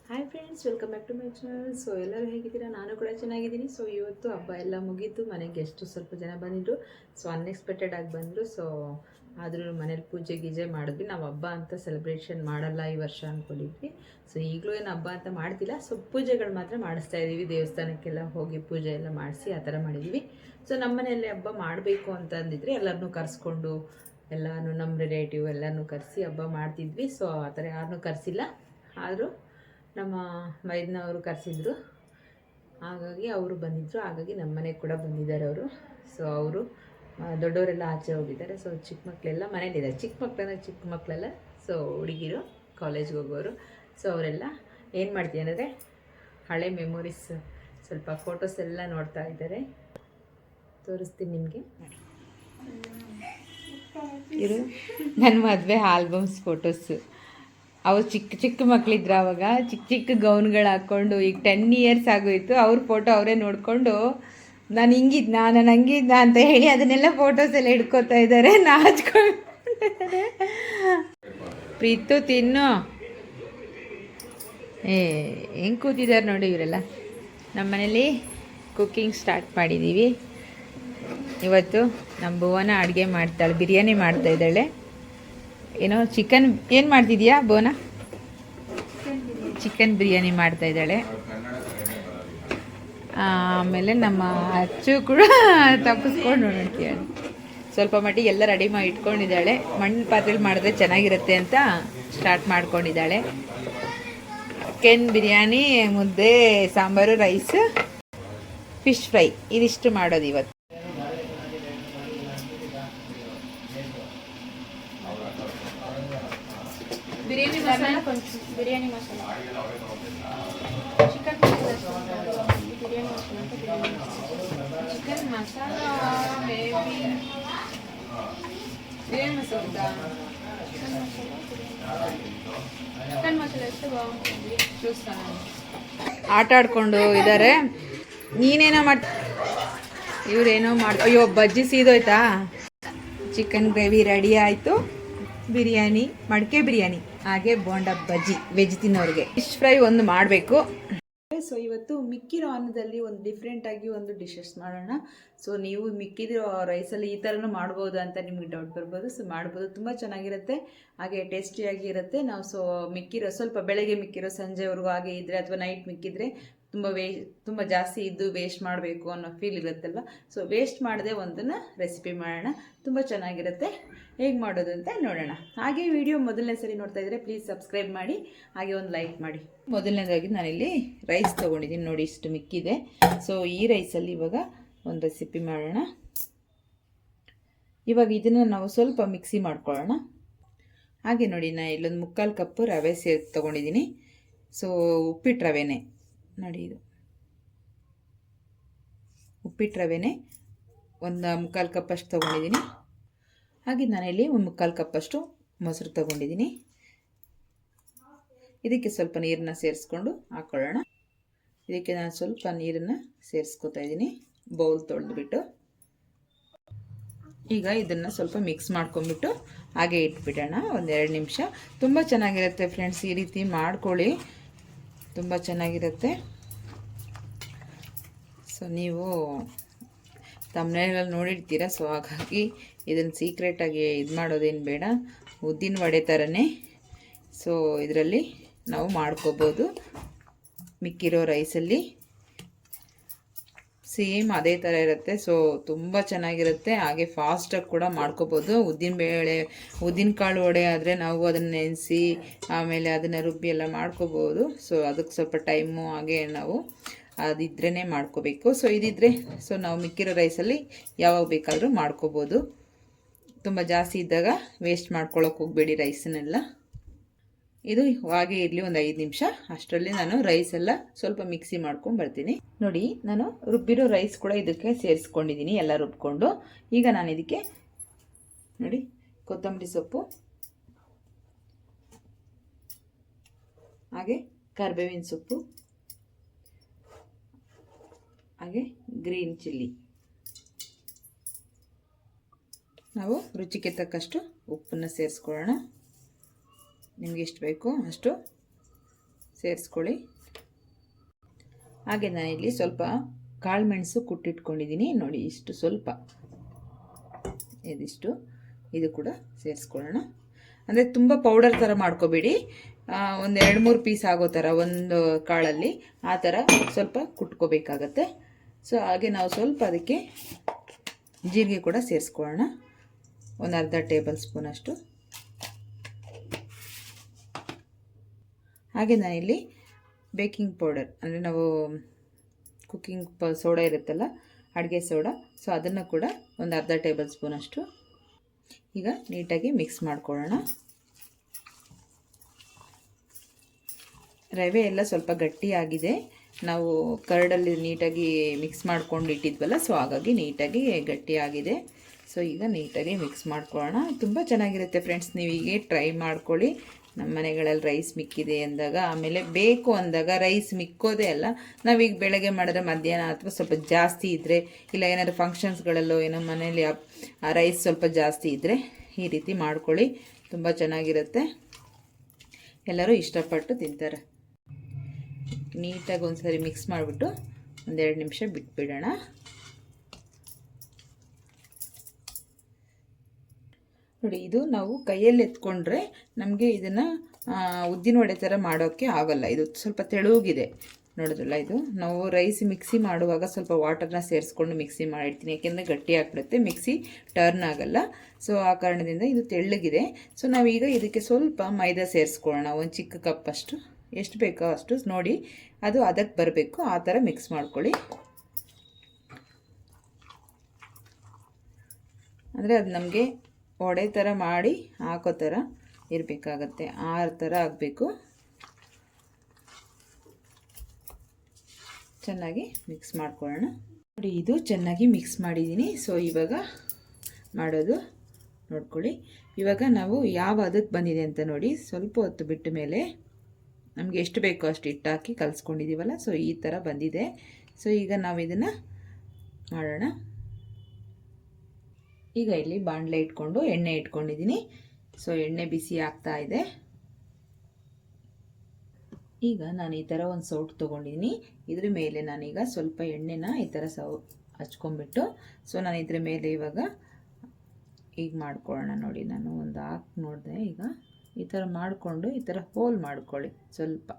Hi friends, welcome back to my channel. So ಎಲ್ಲರೂ ಹೇಗಿದ್ದೀರಾ? ನಾನು ಕೂಡ ಚೆನ್ನಾಗಿದ್ದೀನಿ. ಸೊ ಇವತ್ತು ಹಬ್ಬ ಎಲ್ಲ ಮುಗೀತು. ಮನೆಗೆ ಎಷ್ಟು ಸ್ವಲ್ಪ ಜನ ಬಂದಿದ್ರು. ಸೊ ಅನ್ಎಕ್ಸ್ಪೆಕ್ಟೆಡ್ ಆಗಿ ಬಂದರು. ಸೊ ಆದರೂ ಮನೇಲಿ ಪೂಜೆ ಗೀಜೆ ಮಾಡಿದ್ವಿ. ನಾವು ಹಬ್ಬ ಅಂತ ಸೆಲೆಬ್ರೇಷನ್ ಮಾಡಲ್ಲ ಈ ವರ್ಷ ಅಂದ್ಕೊಂಡಿದ್ವಿ. ಸೊ ಈಗಲೂ ಏನು ಹಬ್ಬ ಅಂತ ಮಾಡ್ತಿಲ್ಲ. ಸೊ ಪೂಜೆಗಳು ಮಾತ್ರ ಮಾಡಿಸ್ತಾ ಇದ್ದೀವಿ. ದೇವಸ್ಥಾನಕ್ಕೆಲ್ಲ ಹೋಗಿ ಪೂಜೆ ಎಲ್ಲ ಮಾಡಿಸಿ ಆ ಥರ ಮಾಡಿದ್ವಿ. ಸೊ ನಮ್ಮ ಮನೆಯಲ್ಲಿ ಹಬ್ಬ ಮಾಡಬೇಕು ಅಂತ ಅಂದಿದ್ರೆ ಎಲ್ಲರನ್ನೂ ಕರೆಸ್ಕೊಂಡು ಎಲ್ಲನೂ ನಮ್ಮ ರಿಲೇಟಿವ್ ಎಲ್ಲನೂ ಕರೆಸಿ ಹಬ್ಬ ಮಾಡ್ತಿದ್ವಿ. ಸೊ ಆ ಥರ ಯಾರನ್ನೂ ಕರೆಸಿಲ್ಲ. ಆದರೂ ನಮ್ಮ ಮೈದನವರು ಕರೆಸಿದ್ರು, ಹಾಗಾಗಿ ಅವರು ಬಂದಿದ್ದರು. ಹಾಗಾಗಿ ನಮ್ಮ ಮನೆಗೆ ಕೂಡ ಬಂದಿದ್ದಾರೆ ಅವರು. ಸೊ ಅವರು ದೊಡ್ಡವರೆಲ್ಲ ಆಚೆ ಹೋಗಿದ್ದಾರೆ. ಸೊ ಚಿಕ್ಕ ಮಕ್ಕಳೆಲ್ಲ ಮನೇಲಿದ್ದಾರೆ. ಚಿಕ್ಕ ಮಕ್ಕಳೆಲ್ಲ ಸೊ ಹುಡುಗಿರು ಕಾಲೇಜ್ಗೆ ಹೋಗೋರು. ಸೊ ಅವರೆಲ್ಲ ಏನು ಮಾಡ್ತೀವಿ ಅಂದರೆ ಹಳೆ ಮೆಮೊರೀಸ್ ಸ್ವಲ್ಪ ಫೋಟೋಸ್ ಎಲ್ಲ ನೋಡ್ತಾ ಇದ್ದಾರೆ. ತೋರಿಸ್ತೀನಿ ನಿಮಗೆ. ಇರು ನನ್ನ ಮದುವೆ ಆಲ್ಬಮ್ಸ್ ಫೋಟೋಸು. ಅವು ಚಿಕ್ಕ ಚಿಕ್ಕ ಮಕ್ಕಳಿದ್ರು. ಆವಾಗ ಚಿಕ್ಕ ಚಿಕ್ಕ ಗೌನ್ಗಳು ಹಾಕ್ಕೊಂಡು, ಈಗ 10 ಇಯರ್ಸ್ ಆಗೋಯ್ತು. ಅವ್ರ ಫೋಟೋ ಅವರೇ ನೋಡಿಕೊಂಡು ನಾನು ಹಂಗಿದ್ನ ಅಂತ ಹೇಳಿ ಅದನ್ನೆಲ್ಲ ಫೋಟೋಸ್ ಎಲ್ಲ ಹಿಡ್ಕೋತಾ ಇದ್ದಾರೆ. ನಾಚ್ಕೊಂಡಿದ್ದಾರೆ. ಪ್ರೀತು ತಿನ್ನು. ಹೆಂಗೆ ಕೂತಿದ್ದಾರೆ ನೋಡಿ ಇವರೆಲ್ಲ. ನಮ್ಮ ಮನೇಲಿ ಕುಕ್ಕಿಂಗ್ ಸ್ಟಾರ್ಟ್ ಮಾಡಿದ್ದೀವಿ. ಇವತ್ತು ನಮ್ಮ ಭುವನ ಅಡುಗೆ ಮಾಡ್ತಾಳೆ, ಬಿರಿಯಾನಿ ಮಾಡ್ತಾಯಿದ್ದಾಳೆ. ಏನೋ ಚಿಕನ್ ಏನು ಮಾಡ್ತಿದ್ಯಾ ಬೋನ? ಚಿಕನ್ ಬಿರಿಯಾನಿ ಮಾಡ್ತಾಯಿದ್ದಾಳೆ. ಆಮೇಲೆ ನಮ್ಮ ಅಚ್ಚು ಕೂಡ ತಪ್ಪಿಸ್ಕೊಂಡು ನೋಡ್ತೀಯಾಳೆ. ಸ್ವಲ್ಪ ಮಟ್ಟಿಗೆ ಎಲ್ಲ ರೆಡಿ ಮಾಡಿ ಇಟ್ಕೊಂಡಿದ್ದಾಳೆ. ಮಣ್ಣು ಪಾತ್ರೆಲಿ ಮಾಡಿದ್ರೆ ಚೆನ್ನಾಗಿರುತ್ತೆ ಅಂತ ಸ್ಟಾರ್ಟ್ ಮಾಡ್ಕೊಂಡಿದ್ದಾಳೆ. ಚಿಕನ್ ಬಿರಿಯಾನಿ, ಮುದ್ದೆ, ಸಾಂಬಾರು, ರೈಸ್, ಫಿಶ್ ಫ್ರೈ ಇದಿಷ್ಟು ಮಾಡೋದು ಇವತ್ತು. ಬಿರಿಯಾನಿ ಮಸಾಲ, కొంచెం biryani masala, chicken biryani masala, chicken masala, baby biryani masala, chicken masala ಎಷ್ಟು ಬಾಗುಂటుంది చూస్తాను. ಆಟ ಆಡ್ಕೊಂಡು ಇದ್ದಾರೆ. ನೀನೇನೋ ಮಾಡ್ತ, ಇವರೇನೋ ಅಯ್ಯೋ ಬಜ್ಜಿ ಸೀದೋಯ್ತಾ. ಚಿಕನ್ ಗ್ರೇವಿ ರೆಡಿ ಆಯಿತು. ಬಿರಿಯಾನಿ, ಮಡಕೆ ಬಿರಿಯಾನಿ, ಹಾಗೆ ಬೋಂಡ ಬಜ್ಜಿ ವೆಜ್ ತಿನ್ನೋರಿಗೆ. ಫಿಶ್ ಫ್ರೈ ಒಂದು ಮಾಡಬೇಕು. ಸೊ ಇವತ್ತು ಮಿಕ್ಕಿರೋ ಅನ್ನದಲ್ಲಿ ಒಂದು ಡಿಫ್ರೆಂಟಾಗಿ ಒಂದು ಡಿಶಸ್ ಮಾಡೋಣ. ಸೊ ನೀವು ಮಿಕ್ಕಿದಿರೋ ರೈಸಲ್ಲಿ ಈ ಥರನೂ ಮಾಡ್ಬೋದು ಅಂತ ನಿಮಗೆ ಡೌಟ್ ಬರ್ಬೋದು. ಸೊ ಮಾಡ್ಬೋದು, ತುಂಬ ಚೆನ್ನಾಗಿರುತ್ತೆ, ಹಾಗೆ ಟೇಸ್ಟಿಯಾಗಿ ಇರುತ್ತೆ. ನಾವು ಸೊ ಮಿಕ್ಕಿರೋ ಸ್ವಲ್ಪ ಬೆಳಗ್ಗೆ ಮಿಕ್ಕಿರೋ ಸಂಜೆವರೆಗೂ ಹಾಗೆ ಇದ್ದರೆ ಅಥವಾ ನೈಟ್ ಮಿಕ್ಕಿದ್ರೆ ತುಂಬ ಜಾಸ್ತಿ ಇದ್ದು ವೇಸ್ಟ್ ಮಾಡಬೇಕು ಅನ್ನೋ ಫೀಲ್ ಇರುತ್ತಲ್ವ. ಸೊ ವೇಸ್ಟ್ ಮಾಡದೆ ಒಂದನ್ನು ರೆಸಿಪಿ ಮಾಡೋಣ. ತುಂಬ ಚೆನ್ನಾಗಿರುತ್ತೆ. ಹೇಗೆ ಮಾಡೋದು ಅಂತ ನೋಡೋಣ. ಹಾಗೆ ವಿಡಿಯೋ ಮೊದಲನೇ ಸರಿ ನೋಡ್ತಾ ಇದ್ದರೆ ಪ್ಲೀಸ್ ಸಬ್ಸ್ಕ್ರೈಬ್ ಮಾಡಿ, ಹಾಗೆ ಒಂದು ಲೈಕ್ ಮಾಡಿ. ಮೊದಲನೇದಾಗಿ ನಾನಿಲ್ಲಿ ರೈಸ್ ತೊಗೊಂಡಿದ್ದೀನಿ ನೋಡಿ, ಇಷ್ಟು ಮಿಕ್ಕಿದೆ. ಸೊ ಈ ರೈಸಲ್ಲಿ ಇವಾಗ ಒಂದು ರೆಸಿಪಿ ಮಾಡೋಣ. ಇವಾಗ ಇದನ್ನು ನಾವು ಸ್ವಲ್ಪ ಮಿಕ್ಸಿ ಮಾಡ್ಕೊಳ್ಳೋಣ. ಹಾಗೆ ನೋಡಿ, ನಾನು ಇಲ್ಲೊಂದು 3/4 ಕಪ್ಪು ರವೆ ತೊಗೊಂಡಿದ್ದೀನಿ. ಸೊ ಉಪ್ಪಿಟ್ಟು ರವೆನೇ ನೋಡಿ, ಇದು ಉಪ್ಪಿಟ್ಟು ರವೆನೇ ಒಂದು 3/4 ಕಪ್ಪಷ್ಟು ತೊಗೊಂಡಿದ್ದೀನಿ. ಹಾಗೆ ನಾನಿಲ್ಲಿ ಒಂದು 3/4 ಕಪ್ಪಷ್ಟು ಮೊಸರು ತೊಗೊಂಡಿದ್ದೀನಿ. ಇದಕ್ಕೆ ಸ್ವಲ್ಪ ನೀರನ್ನ ಸೇರಿಸ್ಕೊಂಡು ಹಾಕ್ಕೊಳ್ಳೋಣ. ಇದಕ್ಕೆ ನಾನು ಸ್ವಲ್ಪ ನೀರನ್ನು ಸೇರಿಸ್ಕೊತಾ ಇದ್ದೀನಿ, ಬೌಲ್ ತೊಳೆದ್ಬಿಟ್ಟು. ಈಗ ಇದನ್ನು ಸ್ವಲ್ಪ ಮಿಕ್ಸ್ ಮಾಡ್ಕೊಂಬಿಟ್ಟು ಹಾಗೆ ಇಟ್ಬಿಡೋಣ ಒಂದು 2 ನಿಮಿಷ. ತುಂಬ ಚೆನ್ನಾಗಿರುತ್ತೆ ಫ್ರೆಂಡ್ಸ್, ಈ ರೀತಿ ಮಾಡ್ಕೊಳ್ಳಿ, ತುಂಬ ಚೆನ್ನಾಗಿರುತ್ತೆ. ಸೊ ನೀವು ತಮ್ಮನೇಲಿ ನೋಡಿರ್ತೀರ. ಸೊ ಹಾಗಾಗಿ ಇದನ್ನು ಸೀಕ್ರೆಟಾಗಿ ಇದು ಮಾಡೋದೇನು ಬೇಡ, ಉದ್ದಿನ ವಡೆ ಥರನೇ. ಸೊ ಇದರಲ್ಲಿ ನಾವು ಮಾಡ್ಕೋಬೋದು. ಮಿಕ್ಕಿರೋ ರೈಸಲ್ಲಿ ಸೇಮ್ ಅದೇ ಥರ ಇರುತ್ತೆ. ಸೊ ತುಂಬ ಚೆನ್ನಾಗಿರುತ್ತೆ, ಹಾಗೆ ಫಾಸ್ಟಾಗಿ ಕೂಡ ಮಾಡ್ಕೋಬೋದು. ಉದ್ದಿನ ಕಾಳು ವಡೆ ಆದರೆ ನಾವು ಅದನ್ನು ನೆನೆಸಿ ಆಮೇಲೆ ಅದನ್ನು ರುಬ್ಬಿ ಎಲ್ಲ ಮಾಡ್ಕೋಬೋದು. ಸೊ ಅದಕ್ಕೆ ಸ್ವಲ್ಪ ಟೈಮು, ಹಾಗೆ ನಾವು ಅದಿದ್ರೇ ಮಾಡ್ಕೋಬೇಕು. ಸೊ ಇದಿದ್ರೆ ಸೊ ನಾವು ಮಿಕ್ಕಿರೋ ರೈಸಲ್ಲಿ ಯಾವಾಗ ಬೇಕಾದರೂ ಮಾಡ್ಕೋಬೋದು. ತುಂಬ ಜಾಸ್ತಿ ಇದ್ದಾಗ ವೇಸ್ಟ್ ಮಾಡ್ಕೊಳ್ಳೋಕೆ ಹೋಗಬೇಡಿ ರೈಸನ್ನೆಲ್ಲ. ಇದು ಹಾಗೆ ಇರಲಿ ಒಂದು 5 ನಿಮಿಷ. ಅಷ್ಟರಲ್ಲಿ ನಾನು ರೈಸೆಲ್ಲ ಸ್ವಲ್ಪ ಮಿಕ್ಸಿ ಮಾಡ್ಕೊಂಡು ಬರ್ತೀನಿ. ನೋಡಿ, ನಾನು ರುಬ್ಬಿರೋ ರೈಸ್ ಕೂಡ ಇದಕ್ಕೆ ಸೇರಿಸ್ಕೊಂಡಿದ್ದೀನಿ, ಎಲ್ಲ ರುಬ್ಕೊಂಡು. ಈಗ ನಾನು ಇದಕ್ಕೆ ನೋಡಿ ಕೊತ್ತಂಬರಿ ಸೊಪ್ಪು, ಹಾಗೆ ಕರಿಬೇವಿನ ಸೊಪ್ಪು, ಹಾಗೆ ಗ್ರೀನ್ ಚಿಲ್ಲಿ, ನಾವು ರುಚಿಗೆ ತಕ್ಕಷ್ಟು ಉಪ್ಪನ್ನು ಸೇರಿಸ್ಕೊಳ್ಳೋಣ. ನಿಮಗೆ ಎಷ್ಟು ಬೇಕೋ ಅಷ್ಟು ಸೇರಿಸ್ಕೊಳ್ಳಿ. ಹಾಗೆ ನಾನಿಲ್ಲಿ ಸ್ವಲ್ಪ ಕಾಳು ಮೆಣಸು ಕುಟ್ಟಿಟ್ಕೊಂಡಿದ್ದೀನಿ ನೋಡಿ, ಇಷ್ಟು ಸ್ವಲ್ಪ ಇದಿಷ್ಟು, ಇದು ಕೂಡ ಸೇರಿಸ್ಕೊಳ್ಳೋಣ. ಅಂದರೆ ತುಂಬ ಪೌಡರ್ ಥರ ಮಾಡ್ಕೋಬೇಡಿ, ಒಂದು 2-3 ಪೀಸ್ ಆಗೋ ಥರ ಒಂದು ಕಾಳಲ್ಲಿ ಆ ಥರ ಸ್ವಲ್ಪ ಕುಟ್ಕೋಬೇಕಾಗತ್ತೆ. ಸೊ ಹಾಗೆ ನಾವು ಸ್ವಲ್ಪ ಅದಕ್ಕೆ ಜೀರಿಗೆ ಕೂಡ ಸೇರಿಸ್ಕೊಳ್ಳೋಣ, ಒಂದು ಅರ್ಧ ಟೇಬಲ್ ಸ್ಪೂನ್ ಅಷ್ಟು. ಹಾಗೆ ನಾನಿಲ್ಲಿ ಬೇಕಿಂಗ್ ಪೌಡರ್, ಅಂದರೆ ನಾವು ಕುಕ್ಕಿಂಗ್ ಸೋಡಾ ಇರುತ್ತಲ್ಲ, ಅಡುಗೆ ಸೋಡಾ, ಸೊ ಅದನ್ನು ಕೂಡ ಒಂದು ಅರ್ಧ ಟೇಬಲ್ ಸ್ಪೂನ್ ಅಷ್ಟು. ಈಗ ನೀಟಾಗಿ ಮಿಕ್ಸ್ ಮಾಡ್ಕೊಳ್ಳೋಣ. ರವೆ ಎಲ್ಲ ಸ್ವಲ್ಪ ಗಟ್ಟಿಯಾಗಿದೆ, ನಾವು ಕರ್ಡಲ್ಲಿ ನೀಟಾಗಿ ಮಿಕ್ಸ್ ಮಾಡ್ಕೊಂಡು ಇಟ್ಟಿದ್ವಲ್ಲ, ಸೊ ಹಾಗಾಗಿ ನೀಟಾಗಿ ಗಟ್ಟಿಯಾಗಿದೆ. ಸೊ ಈಗ ನೀಟಾಗಿ ಮಿಕ್ಸ್ ಮಾಡ್ಕೊಳ್ಳೋಣ. ತುಂಬ ಚೆನ್ನಾಗಿರುತ್ತೆ ಫ್ರೆಂಡ್ಸ್, ನೀವು ಹೀಗೆ ಟ್ರೈ ಮಾಡ್ಕೊಳ್ಳಿ. ನಮ್ಮ ಮನೆಗಳಲ್ಲಿ ರೈಸ್ ಮಿಕ್ಕಿದೆ ಅಂದಾಗ, ಆಮೇಲೆ ಬೇಕು ಅಂದಾಗ, ರೈಸ್ ಮಿಕ್ಕೋದೇ ಅಲ್ಲ, ನಾವೀಗ ಬೆಳಗ್ಗೆ ಮಾಡಿದ್ರೆ ಮಧ್ಯಾಹ್ನ ಅಥವಾ ಸ್ವಲ್ಪ ಜಾಸ್ತಿ ಇದ್ದರೆ, ಇಲ್ಲ ಏನಾದರೂ ಫಂಕ್ಷನ್ಸ್ಗಳಲ್ಲೋ ಏನೋ ಮನೇಲಿ ಆ ರೈಸ್ ಸ್ವಲ್ಪ ಜಾಸ್ತಿ ಇದ್ದರೆ ಈ ರೀತಿ ಮಾಡ್ಕೊಳ್ಳಿ, ತುಂಬ ಚೆನ್ನಾಗಿರುತ್ತೆ, ಎಲ್ಲರೂ ಇಷ್ಟಪಟ್ಟು ತಿಂತಾರೆ. ನೀಟಾಗಿ ಒಂದ್ಸರಿ ಮಿಕ್ಸ್ ಮಾಡಿಬಿಟ್ಟು 1-2 ನಿಮಿಷ ಬಿಟ್ಬಿಡೋಣ. ನೋಡಿ, ಇದು ನಾವು ಕೈಯಲ್ಲಿ ಎತ್ಕೊಂಡ್ರೆ ನಮಗೆ ಇದನ್ನು ಉದ್ದಿನ ವಡೆ ಥರ ಮಾಡೋಕ್ಕೆ ಆಗೋಲ್ಲ, ಇದು ಸ್ವಲ್ಪ ತೆಳುಗಿದೆ ನೋಡಿದ್ರಲ್ಲ. ಇದು ನಾವು ರೈಸ್ ಮಿಕ್ಸಿ ಮಾಡುವಾಗ ಸ್ವಲ್ಪ ವಾಟರ್ನ ಸೇರಿಸ್ಕೊಂಡು ಮಿಕ್ಸಿ ಮಾಡಿರ್ತೀನಿ, ಯಾಕೆಂದರೆ ಗಟ್ಟಿ ಆಗಿಬಿಡುತ್ತೆ, ಮಿಕ್ಸಿ ಟರ್ನ್ ಆಗಲ್ಲ. ಸೊ ಆ ಕಾರಣದಿಂದ ಇದು ತೆಳ್ಳಗಿದೆ. ಸೊ ನಾವೀಗ ಇದಕ್ಕೆ ಸ್ವಲ್ಪ ಮೈದಾ ಸೇರಿಸ್ಕೊಳ್ಳೋಣ, ಒಂದು ಚಿಕ್ಕ ಕಪ್ ಅಷ್ಟು, ಎಷ್ಟು ಬೇಕೋ ಅಷ್ಟು ನೋಡಿ, ಅದು ಅದಕ್ಕೆ ಬರಬೇಕು, ಆ ಥರ ಮಿಕ್ಸ್ ಮಾಡ್ಕೊಳ್ಳಿ. ಅಂದರೆ ಅದು ನಮಗೆ ವಡೆ ಥರ ಮಾಡಿ ಹಾಕೋ ಥರ ಇರಬೇಕಾಗತ್ತೆ, ಆ ಥರ ಆಗಬೇಕು. ಚೆನ್ನಾಗಿ ಮಿಕ್ಸ್ ಮಾಡ್ಕೊಳ್ಳೋಣ. ನೋಡಿ, ಇದು ಚೆನ್ನಾಗಿ ಮಿಕ್ಸ್ ಮಾಡಿದ್ದೀನಿ. ಸೊ ಇವಾಗ ಮಾಡೋದು ನೋಡ್ಕೊಳ್ಳಿ. ಇವಾಗ ನಾವು ಯಾವ ಅದಕ್ಕೆ ಬಂದಿದೆ ಅಂತ ನೋಡಿ, ಸ್ವಲ್ಪ ಹೊತ್ತು ಬಿಟ್ಟ ಮೇಲೆ ನಮಗೆ ಎಷ್ಟು ಬೇಕೋ ಅಷ್ಟು ಹಿಟ್ಟು ಹಾಕಿ ಕಲಿಸ್ಕೊಂಡಿದ್ದೀವಲ್ಲ, ಸೊ ಈ ಥರ ಬಂದಿದೆ. ಸೊ ಈಗ ನಾವು ಇದನ್ನು ಮಾಡೋಣ. ಈಗ ಇಲ್ಲಿ ಬಾಣಲೆ ಇಟ್ಕೊಂಡು ಎಣ್ಣೆ ಇಟ್ಕೊಂಡಿದ್ದೀನಿ. ಸೊ ಎಣ್ಣೆ ಬಿಸಿ ಆಗ್ತಾ ಇದೆ. ಈಗ ನಾನು ಈ ಥರ ಒಂದು ಸೌಟ್ ತೊಗೊಂಡಿದ್ದೀನಿ, ಇದ್ರ ಮೇಲೆ ನಾನೀಗ ಸ್ವಲ್ಪ ಎಣ್ಣೆನ ಈ ಥರ ಹಚ್ಕೊಂಡ್ಬಿಟ್ಟು, ಸೊ ನಾನು ಇದ್ರ ಮೇಲೆ ಇವಾಗ ಈಗ ಮಾಡ್ಕೊಳ್ಳೋಣ. ನೋಡಿ, ನಾನು ಒಂದು ಹಾಕಿ ನೋಡಿದೆ, ಈಗ ಈ ಥರ ಮಾಡಿಕೊಂಡು ಈ ಥರ ಹೋಲ್ ಮಾಡ್ಕೊಳ್ಳಿ. ಸ್ವಲ್ಪ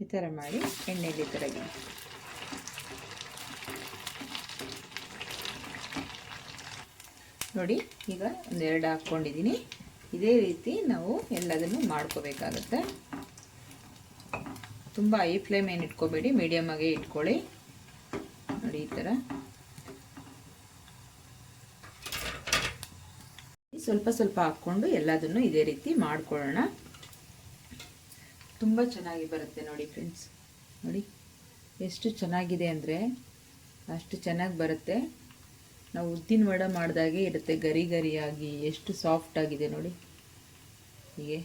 ಈ ಥರ ಮಾಡಿ ಎಣ್ಣೆಯಲ್ಲಿ ಈ ಥರ ನೋಡಿ, ಈಗ 1-2 ಹಾಕ್ಕೊಂಡಿದ್ದೀನಿ. ಇದೇ ರೀತಿ ನಾವು ಎಲ್ಲದನ್ನು ಮಾಡ್ಕೋಬೇಕಾಗತ್ತೆ. ತುಂಬ ಹೈ ಫ್ಲೇಮ್ ಏನು ಇಟ್ಕೋಬೇಡಿ, ಮೀಡಿಯಮ್ ಆಗಿ ಇಟ್ಕೊಳ್ಳಿ. ನೋಡಿ, ಈ ಥರ ಸ್ವಲ್ಪ ಸ್ವಲ್ಪ ಹಾಕ್ಕೊಂಡು ಎಲ್ಲದನ್ನು ಇದೇ ರೀತಿ ಮಾಡ್ಕೊಳ್ಳೋಣ. ತುಂಬ ಚೆನ್ನಾಗಿ ಬರುತ್ತೆ ನೋಡಿ ಫ್ರೆಂಡ್ಸ್. ನೋಡಿ ಎಷ್ಟು ಚೆನ್ನಾಗಿದೆ ಅಂದರೆ ಅಷ್ಟು ಚೆನ್ನಾಗಿ ಬರುತ್ತೆ. ನಾವು ಉದ್ದಿನ ವಡೆ ಮಾಡಿದಾಗೆ ಇರುತ್ತೆ, ಗರಿ ಗರಿಯಾಗಿ ಎಷ್ಟು ಸಾಫ್ಟ್ ಆಗಿದೆ ನೋಡಿ. ಹೀಗೆ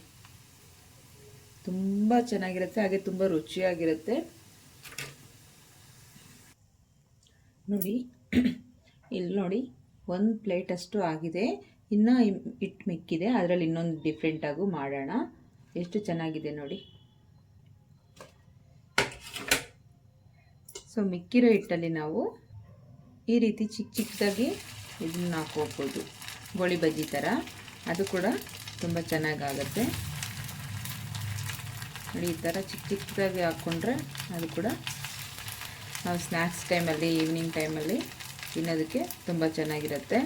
ತುಂಬ ಚೆನ್ನಾಗಿರುತ್ತೆ, ಹಾಗೆ ತುಂಬ ರುಚಿಯಾಗಿರುತ್ತೆ ನೋಡಿ. ಇಲ್ಲಿ ನೋಡಿ, 1 ಪ್ಲೇಟ್ ಅಷ್ಟು ಆಗಿದೆ, ಇನ್ನು ಹಿಟ್ಟು ಮಿಕ್ಕಿದೆ, ಅದರಲ್ಲಿ ಇನ್ನೊಂದು ಡಿಫ್ರೆಂಟಾಗೂ ಮಾಡೋಣ. ಎಷ್ಟು ಚೆನ್ನಾಗಿದೆ ನೋಡಿ. ಸೊ ಮಿಕ್ಕಿರೋ ಹಿಟ್ಟಲ್ಲಿ ನಾವು ಈ ರೀತಿ ಚಿಕ್ಕ ಚಿಕ್ಕದಾಗಿ ಇದನ್ನು ಹಾಕೋಬೋದು, ಗೋಳಿ ಬಜ್ಜಿ ಥರ, ಅದು ಕೂಡ ತುಂಬ ಚೆನ್ನಾಗಾಗುತ್ತೆ ನೋಡಿ. ಈ ಥರ ಚಿಕ್ಕ ಚಿಕ್ಕದಾಗಿ ಹಾಕ್ಕೊಂಡ್ರೆ ಅದು ಕೂಡ ನಾವು ಸ್ನ್ಯಾಕ್ಸ್ ಟೈಮಲ್ಲಿ, ಈವ್ನಿಂಗ್ ಟೈಮಲ್ಲಿ ತಿನ್ನೋದಕ್ಕೆ ತುಂಬ ಚೆನ್ನಾಗಿರುತ್ತೆ.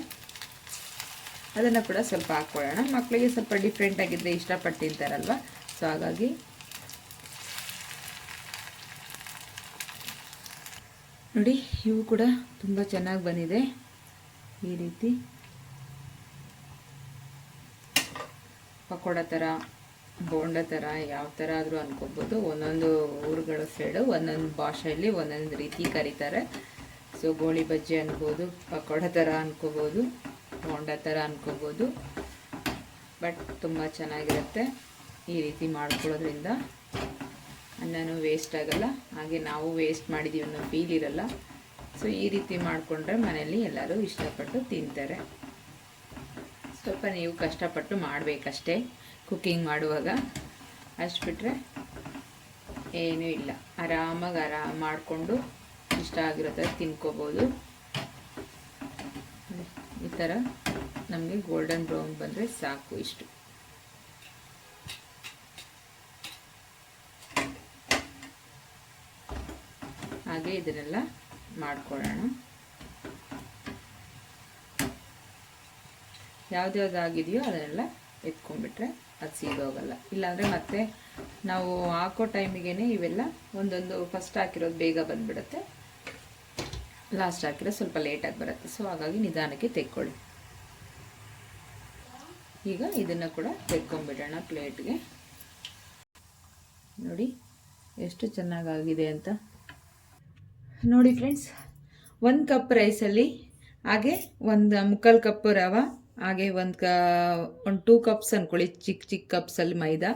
ಅದನ್ನು ಕೂಡ ಸ್ವಲ್ಪ ಹಾಕ್ಕೊಳ್ಳೋಣ. ಮಕ್ಕಳಿಗೆ ಸ್ವಲ್ಪ ಡಿಫ್ರೆಂಟಾಗಿದ್ದರೆ ಇಷ್ಟಪಟ್ಟು ತಿಂತಾರಲ್ವ, ಸೊ ಹಾಗಾಗಿ ನೋಡಿ, ಇವು ಕೂಡ ತುಂಬ ಚೆನ್ನಾಗಿ ಬಂದಿದೆ. ಈ ರೀತಿ ಪಕೋಡ ಥರ, ಬೋಂಡ ಥರ, ಯಾವ ಥರ ಆದರೂ ಅನ್ಕೋಬೋದು. ಒಂದೊಂದು ಊರುಗಳ ಸೈಡು ಒಂದೊಂದು ಭಾಷೆಯಲ್ಲಿ ಒಂದೊಂದು ರೀತಿ ಕರೀತಾರೆ. ಸೊ ಗೋಳಿ ಬಜ್ಜಿ ಅನ್ಬೋದು, ಪಕೋಡ ಥರ ಅನ್ಕೋಬೋದು, ಬೋಂಡ ಥರ ಅನ್ಕೋಬೋದು, ಬಟ್ ತುಂಬ ಚೆನ್ನಾಗಿರುತ್ತೆ. ಈ ರೀತಿ ಮಾಡ್ಕೊಳ್ಳೋದ್ರಿಂದ ಅನ್ನನೂ ವೇಸ್ಟ್ ಆಗೋಲ್ಲ, ಹಾಗೆ ನಾವು ವೇಸ್ಟ್ ಮಾಡಿದ್ದೀವಿ ಅನ್ನೋ ಫೀಲ್ ಇರಲ್ಲ. ಸೊ ಈ ರೀತಿ ಮಾಡಿಕೊಂಡ್ರೆ ಮನೆಯಲ್ಲಿ ಎಲ್ಲರೂ ಇಷ್ಟಪಟ್ಟು ತಿಂತಾರೆ. ಸ್ವಲ್ಪ ನೀವು ಕಷ್ಟಪಟ್ಟು ಮಾಡಬೇಕಷ್ಟೇ. ಕುಕ್ಕಿಂಗ್ ಮಾಡುವಾಗ. ಅಷ್ಟು ಬಿಟ್ಟರೆ ಏನೂ ಇಲ್ಲ. ಆರಾಮಾಗಿ ಮಾಡಿಕೊಂಡು ಇಷ್ಟ ಆಗಿರೋ ಥರ ತಿನ್ಕೋಬೋದು. ಈ ಥರ ನಮಗೆ ಗೋಲ್ಡನ್ ಬ್ರೌನ್ ಬಂದರೆ ಸಾಕು. ಇಷ್ಟು ಹಾಗೆ ಇದನ್ನೆಲ್ಲ ಮಾಡ್ಕೊಳ್ಳೋಣ. ಯಾವ್ದಾಗಿದೆಯೋ ಅದನ್ನೆಲ್ಲ ಎತ್ಕೊಂಡ್ಬಿಟ್ರೆ ಅದು ಸೀದೋಗಲ್ಲ. ಇಲ್ಲಾಂದರೆ ಮತ್ತೆ ನಾವು ಹಾಕೋ ಟೈಮಿಗೆ ಇವೆಲ್ಲ ಒಂದೊಂದು ಫಸ್ಟ್ ಹಾಕಿರೋದು ಬೇಗ ಬಂದುಬಿಡುತ್ತೆ, ಲಾಸ್ಟ್ ಹಾಕಿರೋ ಸ್ವಲ್ಪ ಲೇಟಾಗಿ ಬರುತ್ತೆ. ಸೊ ಹಾಗಾಗಿ ನಿಧಾನಕ್ಕೆ ತೆಕ್ಕೊಳ್ಳಿ. ಈಗ ಇದನ್ನು ಕೂಡ ತೆಕ್ಕೊಂಡ್ಬಿಡೋಣ ಪ್ಲೇಟ್ಗೆ. ನೋಡಿ ಎಷ್ಟು ಚೆನ್ನಾಗಾಗಿದೆ ಅಂತ. ನೋಡಿ ಫ್ರೆಂಡ್ಸ್, 1 ಕಪ್ ರೈಸಲ್ಲಿ ಹಾಗೆ 1 ಕಪ್ ರವೆ, ಹಾಗೆ 2 ಕಪ್ಸ್ ಅಂದ್ಕೊಳ್ಳಿ, ಚಿಕ್ಕ ಕಪ್ಸಲ್ಲಿ ಮೈದಾ.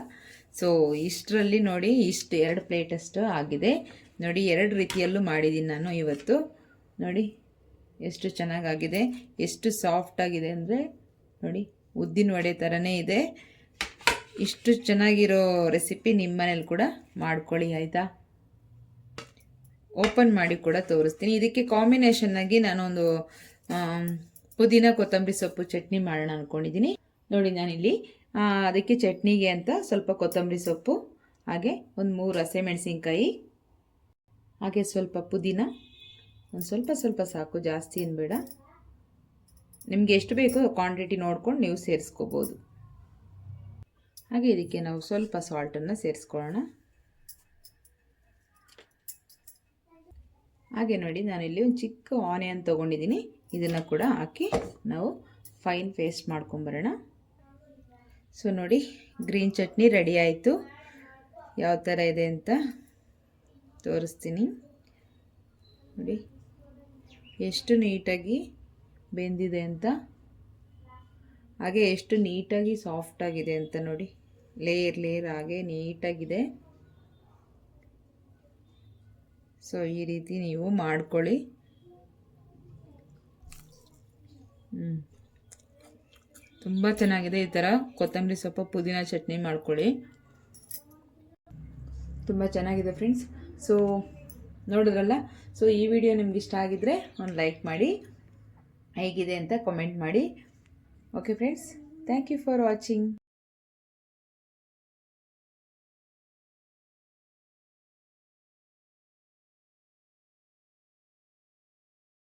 ಸೊ ಇಷ್ಟರಲ್ಲಿ ನೋಡಿ ಇಷ್ಟು 2 ಪ್ಲೇಟಷ್ಟು ಆಗಿದೆ. ನೋಡಿ 2 ರೀತಿಯಲ್ಲೂ ಮಾಡಿದ್ದೀನಿ ನಾನು ಇವತ್ತು. ನೋಡಿ ಎಷ್ಟು ಚೆನ್ನಾಗಾಗಿದೆ, ಎಷ್ಟು ಸಾಫ್ಟಾಗಿದೆ ಅಂದರೆ ನೋಡಿ ಉದ್ದಿನ ವಡೆ ಥರನೇ ಇದೆ. ಇಷ್ಟು ಚೆನ್ನಾಗಿರೋ ರೆಸಿಪಿ ನಿಮ್ಮ ಮನೇಲಿ ಕೂಡ ಮಾಡ್ಕೊಳ್ಳಿ ಆಯಿತಾ. ಓಪನ್ ಮಾಡಿ ಕೂಡ ತೋರಿಸ್ತೀನಿ. ಇದಕ್ಕೆ ಕಾಂಬಿನೇಷನ್ನಾಗಿ ನಾನೊಂದು ಪುದೀನ ಕೊತ್ತಂಬರಿ ಸೊಪ್ಪು ಚಟ್ನಿ ಮಾಡೋಣ ಅಂದ್ಕೊಂಡಿದ್ದೀನಿ. ನೋಡಿ ನಾನಿಲ್ಲಿ ಅದಕ್ಕೆ ಚಟ್ನಿಗೆ ಅಂತ ಸ್ವಲ್ಪ ಕೊತ್ತಂಬರಿ ಸೊಪ್ಪು, ಹಾಗೆ 3 ಹಸಿಮೆಣಸಿನ್ಕಾಯಿ, ಹಾಗೆ ಸ್ವಲ್ಪ ಪುದೀನ, ಒಂದು ಸ್ವಲ್ಪ ಸಾಕು, ಜಾಸ್ತಿ ಏನು ಬೇಡ. ನಿಮಗೆ ಎಷ್ಟು ಬೇಕೋ ಕ್ವಾಂಟಿಟಿ ನೋಡ್ಕೊಂಡು ನೀವು ಸೇರಿಸ್ಕೋಬೋದು. ಹಾಗೆ ಇದಕ್ಕೆ ನಾವು ಸ್ವಲ್ಪ ಸಾಲ್ಟನ್ನು ಸೇರಿಸ್ಕೊಳ್ಳೋಣ. ಹಾಗೆ ನೋಡಿ ನಾನಿಲ್ಲಿ ಒಂದು ಚಿಕ್ಕ ಆನಿಯನ್ ತೊಗೊಂಡಿದ್ದೀನಿ, ಇದನ್ನು ಕೂಡ ಹಾಕಿ ನಾವು ಫೈನ್ ಪೇಸ್ಟ್ ಮಾಡ್ಕೊಂಬರೋಣ. ಸೊ ನೋಡಿ ಗ್ರೀನ್ ಚಟ್ನಿ ರೆಡಿ ಆಯಿತು. ಯಾವ ಥರ ಇದೆ ಅಂತ ತೋರಿಸ್ತೀನಿ. ನೋಡಿ ಎಷ್ಟು ನೀಟಾಗಿ ಬೆಂದಿದೆ ಅಂತ, ಹಾಗೆ ಎಷ್ಟು ನೀಟಾಗಿ ಸಾಫ್ಟಾಗಿದೆ ಅಂತ ನೋಡಿ. ಲೇಯರ್ ಹಾಗೆ ನೀಟಾಗಿದೆ. ಸೊ ಈ ರೀತಿ ನೀವು ಮಾಡ್ಕೊಳ್ಳಿ. ತುಂಬ ಚೆನ್ನಾಗಿದೆ. ಈ ಥರ ಕೊತ್ತಂಬರಿ ಸೊಪ್ಪು ಪುದೀನ ಚಟ್ನಿ ಮಾಡ್ಕೊಳ್ಳಿ, ತುಂಬ ಚೆನ್ನಾಗಿದೆ ಫ್ರೆಂಡ್ಸ್. ಸೊ ನೋಡಿದ್ರಲ್ಲ. ಸೊ ಈ ವಿಡಿಯೋ ನಿಮ್ಗೆ ಇಷ್ಟ ಆಗಿದ್ದರೆ ಒಂದು ಲೈಕ್ ಮಾಡಿ, ಹೇಗಿದೆ ಅಂತ ಕಾಮೆಂಟ್ ಮಾಡಿ. Okay friends, thank you for watching.